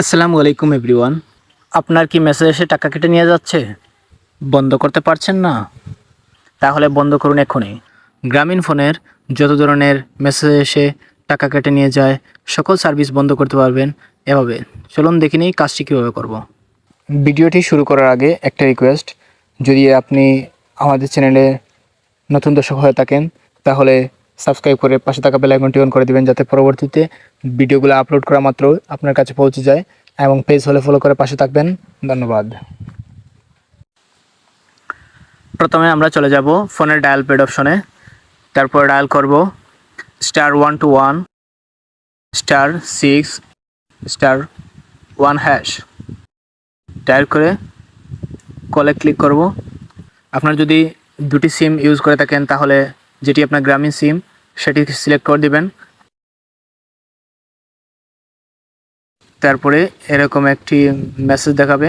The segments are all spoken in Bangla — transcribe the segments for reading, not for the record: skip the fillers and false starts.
আসসালামু আলাইকুম এভরিওয়ান। আপনার কি মেসেজ এসে টাকা কেটে নিয়ে যাচ্ছে? বন্ধ করতে পারছেন না? তাহলে বন্ধ করুন এখনই। গ্রামীণ ফোনের যত ধরনের মেসেজ এসে টাকা কেটে নিয়ে যায় সকল সার্ভিস বন্ধ করতে পারবেন এভাবে। চলুন দেখে নিই কাজটি কীভাবে করব। ভিডিওটি শুরু করার আগে একটা রিকোয়েস্ট, যদি আপনি আমাদের চ্যানেলে নতুন দর্শক হয়ে থাকেন তাহলে সাবস্ক্রাইব করে পাশে থাকা বেল আইকনটি অন করে দিবেন, যাতে পরবর্তীতে ভিডিওগুলো আপলোড করা মাত্র আপনার কাছে পৌঁছে যায়, এবং পেজ হলে ফলো করে পাশে থাকবেন। ধন্যবাদ। প্রথমে আমরা চলে যাব ফোনের ডায়াল প্যাড অপশনে, তারপর ডায়াল করব *121 *6 *1#। ডায়াল করে কলে ক্লিক করব। আপনার যদি দুটি সিম ইউজ করে থাকেন তাহলে যেটি আপনার গ্রামীণ সিম সেটি সিলেক্ট করে দিবেন। তারপরে এরকম একটি মেসেজ দেখাবে,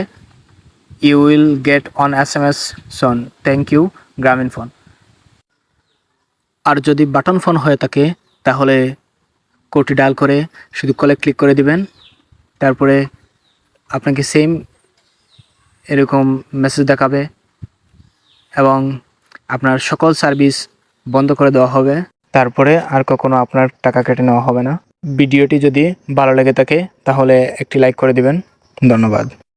you will get on SMS soon, thank you Grameenphone. আর যদি বাটন ফোন হয়ে থাকে তাহলে কোডটি ডায়াল করে শুধু কলে ক্লিক করে দিবেন। তারপরে আপনাকে সেম এরকম মেসেজ দেখাবে এবং আপনার সকল সার্ভিস বন্ধ করে দেওয়া হবে। তারপরে আর কখনো আপনার টাকা কেটে নেওয়া হবে না। ভিডিওটি যদি ভালো লেগে থাকে তাহলে একটি লাইক করে দিবেন। ধন্যবাদ।